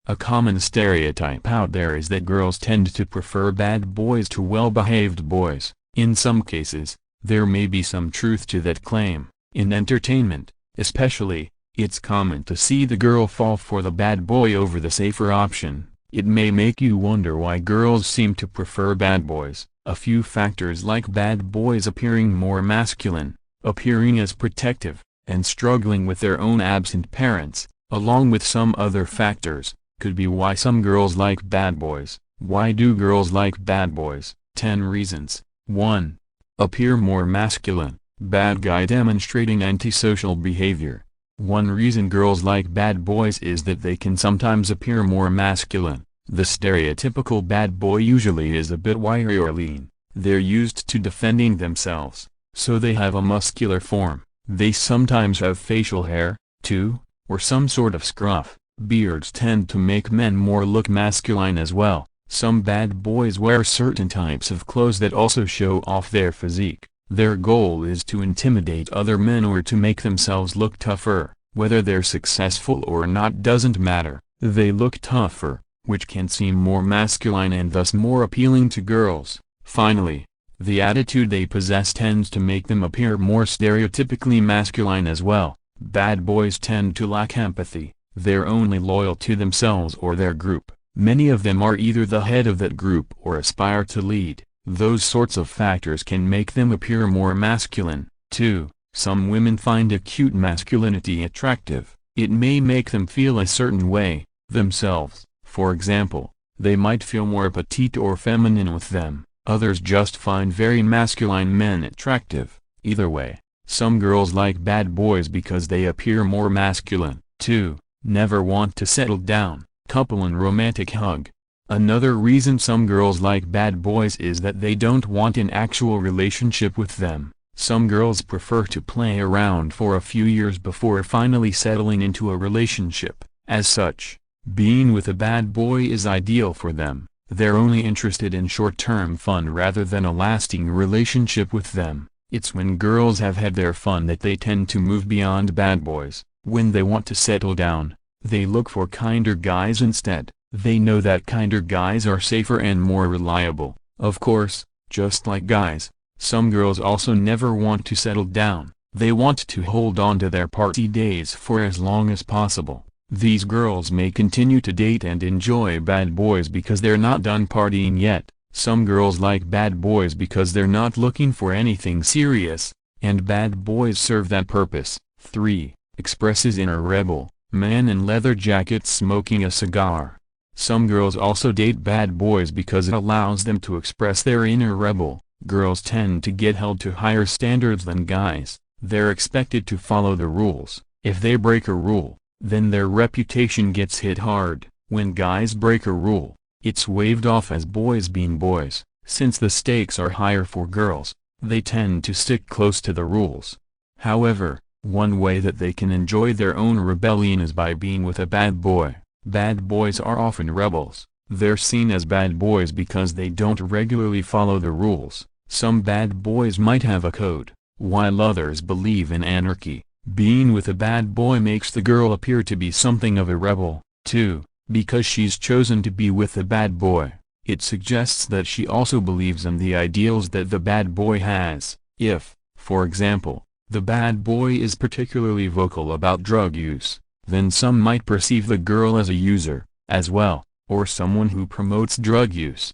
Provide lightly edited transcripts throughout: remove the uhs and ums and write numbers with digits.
A common stereotype out there is that girls tend to prefer bad boys to well-behaved boys. In some cases, there may be some truth to that claim. In entertainment, especially, it's common to see the girl fall for the bad boy over the safer option. It may make you wonder why girls seem to prefer bad boys. A few factors like bad boys appearing more masculine, appearing as protective, and struggling with their own absent parents, along with some other factors, could be why some girls like bad boys. Why do girls like bad boys? 10 reasons. 1. Appear more masculine. Bad guy demonstrating antisocial behavior. One reason girls like bad boys is that they can sometimes appear more masculine. The stereotypical bad boy usually is a bit wiry or lean. They're used to defending themselves, so they have a muscular form. They sometimes have facial hair, too, or some sort of scruff. Beards tend to make men more look masculine as well. Some bad boys wear certain types of clothes that also show off their physique. Their goal is to intimidate other men or to make themselves look tougher. Whether they're successful or not doesn't matter. They look tougher, which can seem more masculine and thus more appealing to girls. Finally, the attitude they possess tends to make them appear more stereotypically masculine as well. Bad boys tend to lack empathy. They're only loyal to themselves or their group. Many of them are either the head of that group or aspire to lead. Those sorts of factors can make them appear more masculine. 2. Some women find acute masculinity attractive. It may make them feel a certain way, themselves. For example, they might feel more petite or feminine with them. Others just find very masculine men attractive. Either way, some girls like bad boys because they appear more masculine. 2. Never want to settle down. Couple and romantic hug. Another reason some girls like bad boys is that they don't want an actual relationship with them. Some girls prefer to play around for a few years before finally settling into a relationship. As such, being with a bad boy is ideal for them. They're only interested in short-term fun rather than a lasting relationship with them. It's when girls have had their fun that they tend to move beyond bad boys. When they want to settle down, they look for kinder guys instead. They know that kinder guys are safer and more reliable. Of course, just like guys, some girls also never want to settle down. They want to hold on to their party days for as long as possible. These girls may continue to date and enjoy bad boys because they're not done partying yet. Some girls like bad boys because they're not looking for anything serious, and bad boys serve that purpose. 3. Expresses inner rebel. Man in leather jacket smoking a cigar. Some girls also date bad boys because it allows them to express their inner rebel. Girls tend to get held to higher standards than guys. They're expected to follow the rules. If they break a rule, then their reputation gets hit hard. When guys break a rule, it's waved off as boys being boys. Since the stakes are higher for girls, they tend to stick close to the rules. However, one way that they can enjoy their own rebellion is by being with a bad boy. Bad boys are often rebels. They're seen as bad boys because they don't regularly follow the rules. Some bad boys might have a code, while others believe in anarchy. Being with a bad boy makes the girl appear to be something of a rebel. 2. Because she's chosen to be with a bad boy, it suggests that she also believes in the ideals that the bad boy has. If, for example, the bad boy is particularly vocal about drug use, then some might perceive the girl as a user, as well, or someone who promotes drug use.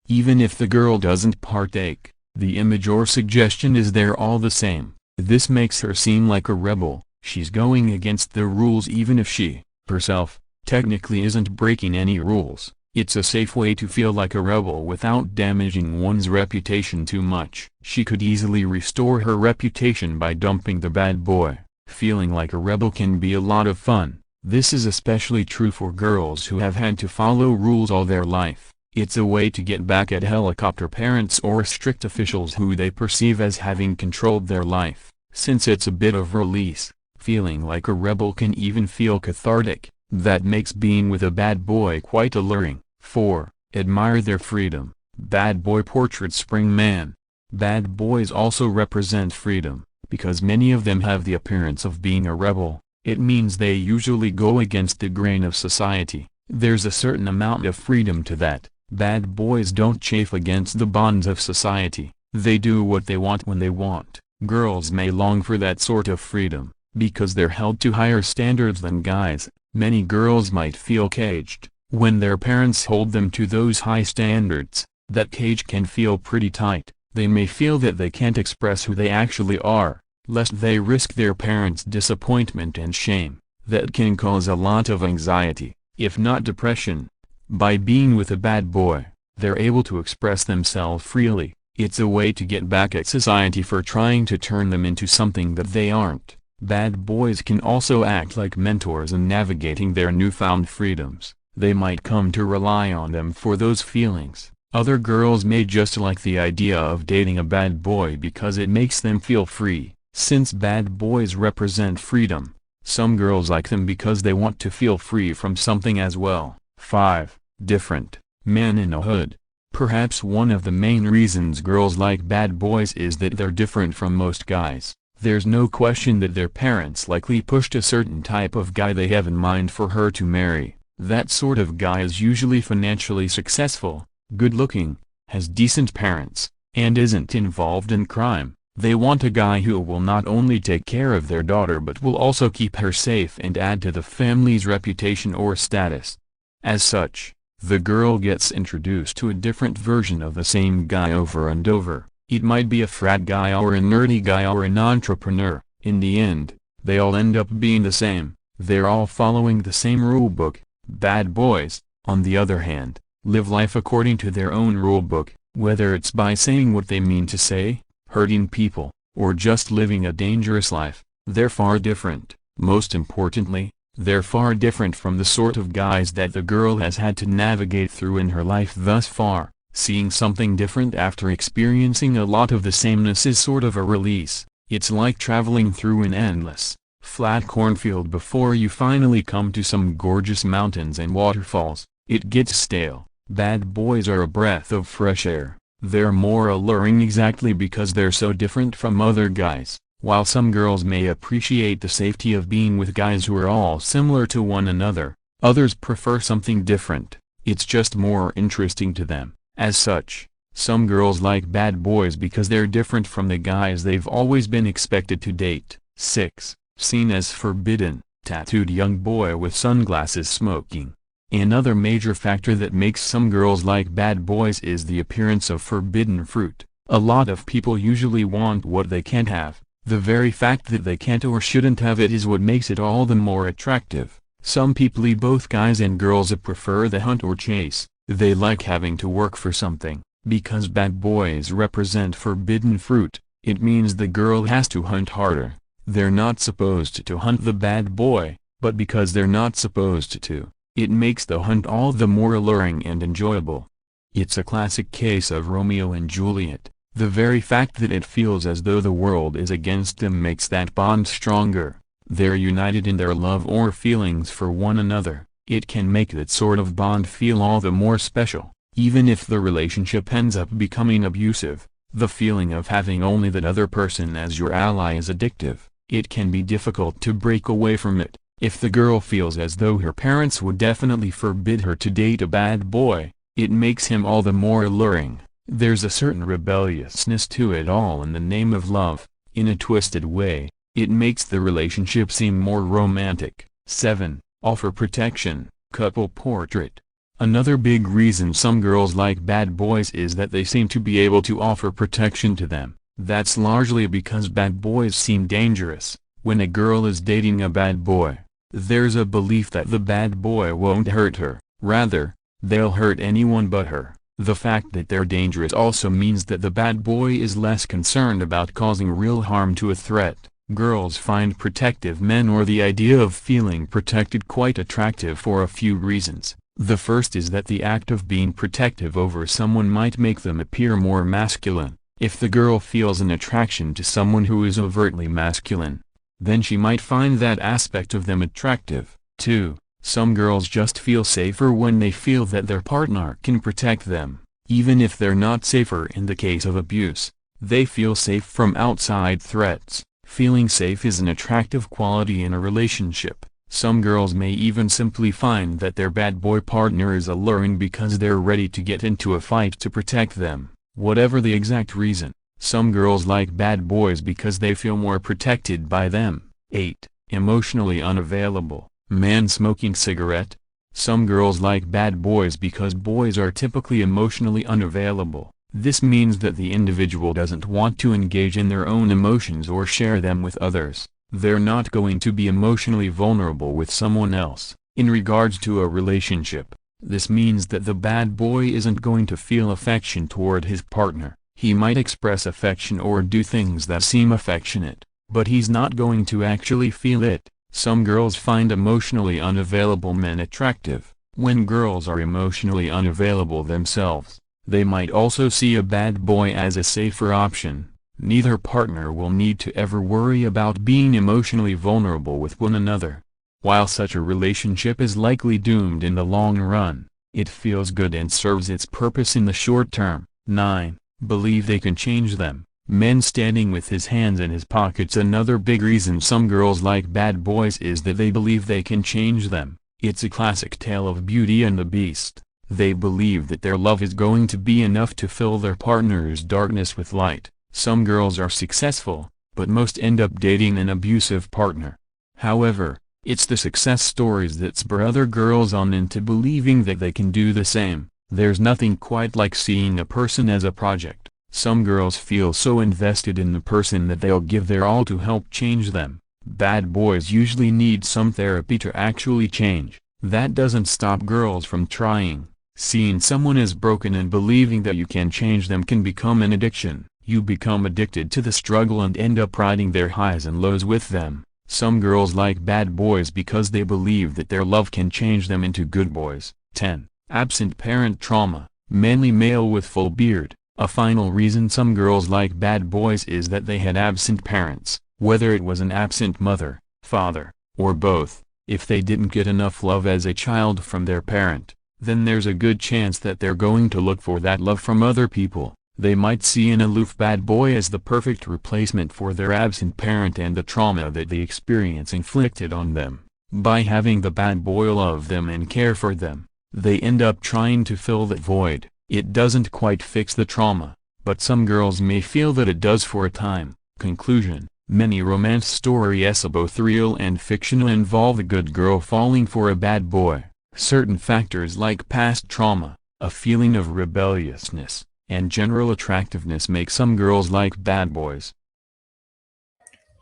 Even if the girl doesn't partake, the image or suggestion is there all the same. This makes her seem like a rebel. She's going against the rules even if she, herself, technically isn't breaking any rules. It's a safe way to feel like a rebel without damaging one's reputation too much. She could easily restore her reputation by dumping the bad boy. Feeling like a rebel can be a lot of fun. This is especially true for girls who have had to follow rules all their life. It's a way to get back at helicopter parents or strict officials who they perceive as having controlled their life. Since it's a bit of release, feeling like a rebel can even feel cathartic. That makes being with a bad boy quite alluring. 4. Admire their freedom. Bad boy portrait spring man. Bad boys also represent freedom. Because many of them have the appearance of being a rebel, it means they usually go against the grain of society. There's a certain amount of freedom to that. Bad boys don't chafe against the bonds of society. They do what they want when they want. Girls may long for that sort of freedom, because they're held to higher standards than guys. Many girls might feel caged when their parents hold them to those high standards. That cage can feel pretty tight. They may feel that they can't express who they actually are, lest they risk their parents' disappointment and shame. That can cause a lot of anxiety, if not depression. By being with a bad boy, they're able to express themselves freely. It's a way to get back at society for trying to turn them into something that they aren't. Bad boys can also act like mentors in navigating their newfound freedoms. They might come to rely on them for those feelings. Other girls may just like the idea of dating a bad boy because it makes them feel free. Since bad boys represent freedom, some girls like them because they want to feel free from something as well. 5. Different men in a hood. Perhaps one of the main reasons girls like bad boys is that they're different from most guys. There's no question that their parents likely pushed a certain type of guy they have in mind for her to marry. That sort of guy is usually financially successful, good-looking, has decent parents, and isn't involved in crime. They want a guy who will not only take care of their daughter but will also keep her safe and add to the family's reputation or status. As such, the girl gets introduced to a different version of the same guy over and over. It might be a frat guy or a nerdy guy or an entrepreneur. In the end, they all end up being the same. They're all following the same rulebook. Bad boys, on the other hand, live life according to their own rulebook, whether it's by saying what they mean to say, hurting people, or just living a dangerous life. They're far different. Most importantly, they're far different from the sort of guys that the girl has had to navigate through in her life thus far. Seeing something different after experiencing a lot of the sameness is sort of a release. It's like traveling through an endless, flat cornfield before you finally come to some gorgeous mountains and waterfalls. It gets stale. Bad boys are a breath of fresh air. They're more alluring exactly because they're so different from other guys. While some girls may appreciate the safety of being with guys who are all similar to one another, others prefer something different. It's just more interesting to them. As such, some girls like bad boys because they're different from the guys they've always been expected to date. 6. Seen as forbidden. Tattooed young boy with sunglasses smoking. Another major factor that makes some girls like bad boys is the appearance of forbidden fruit. A lot of people usually want what they can't have. The very fact that they can't or shouldn't have it is what makes it all the more attractive. Some people, both guys and girls, prefer the hunt or chase. They like having to work for something. Because bad boys represent forbidden fruit, it means the girl has to hunt harder. They're not supposed to hunt the bad boy, but because they're not supposed to, it makes the hunt all the more alluring and enjoyable. It's a classic case of Romeo and Juliet. The very fact that it feels as though the world is against them makes that bond stronger. They're united in their love or feelings for one another. It can make that sort of bond feel all the more special. Even if the relationship ends up becoming abusive, the feeling of having only that other person as your ally is addictive. It can be difficult to break away from it. If the girl feels as though her parents would definitely forbid her to date a bad boy, it makes him all the more alluring. There's a certain rebelliousness to it all in the name of love. In a twisted way, it makes the relationship seem more romantic. 7. Offer protection. Couple portrait. Another big reason some girls like bad boys is that they seem to be able to offer protection to them. That's largely because bad boys seem dangerous. When a girl is dating a bad boy, there's a belief that the bad boy won't hurt her. Rather, they'll hurt anyone but her. The fact that they're dangerous also means that the bad boy is less concerned about causing real harm to a threat. Girls find protective men or the idea of feeling protected quite attractive for a few reasons. The first is that the act of being protective over someone might make them appear more masculine. If the girl feels an attraction to someone who is overtly masculine, then she might find that aspect of them attractive. 2. Some girls just feel safer when they feel that their partner can protect them. Even if they're not safer in the case of abuse, they feel safe from outside threats. Feeling safe is an attractive quality in a relationship. Some girls may even simply find that their bad boy partner is alluring because they're ready to get into a fight to protect them, whatever the exact reason. Some girls like bad boys because they feel more protected by them. 8. Emotionally unavailable. Man smoking cigarette. Some girls like bad boys because boys are typically emotionally unavailable. This means that the individual doesn't want to engage in their own emotions or share them with others. They're not going to be emotionally vulnerable with someone else. In regards to a relationship, this means that the bad boy isn't going to feel affection toward his partner. He might express affection or do things that seem affectionate, but he's not going to actually feel it. Some girls find emotionally unavailable men attractive. When girls are emotionally unavailable themselves, they might also see a bad boy as a safer option. Neither partner will need to ever worry about being emotionally vulnerable with one another. While such a relationship is likely doomed in the long run, it feels good and serves its purpose in the short term. 9. Believe they can change them. Men standing with his hands in his pockets. Another big reason some girls like bad boys is that they believe they can change them. It's a classic tale of Beauty and the Beast. They believe that their love is going to be enough to fill their partner's darkness with light. Some girls are successful, but most end up dating an abusive partner. However, it's the success stories that spur other girls on into believing that they can do the same. There's nothing quite like seeing a person as a project. Some girls feel so invested in the person that they'll give their all to help change them. Bad boys usually need some therapy to actually change. That doesn't stop girls from trying. Seeing someone as broken and believing that you can change them can become an addiction. You become addicted to the struggle and end up riding their highs and lows with them. Some girls like bad boys because they believe that their love can change them into good boys. 10. Absent parent trauma. Manly male with full beard. A final reason some girls like bad boys is that they had absent parents, whether it was an absent mother, father, or both. If they didn't get enough love as a child from their parent, then there's a good chance that they're going to look for that love from other people. They might see an aloof bad boy as the perfect replacement for their absent parent and the trauma that the experience inflicted on them. By having the bad boy love them and care for them, they end up trying to fill that void. It doesn't quite fix the trauma, but some girls may feel that it does for a time. Conclusion: many romance stories, both real and fictional, involve a good girl falling for a bad boy. Certain factors like past trauma, a feeling of rebelliousness, and general attractiveness make some girls like bad boys.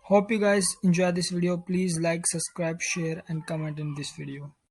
Hope you guys enjoy this video. Please like, subscribe, share and comment in this video.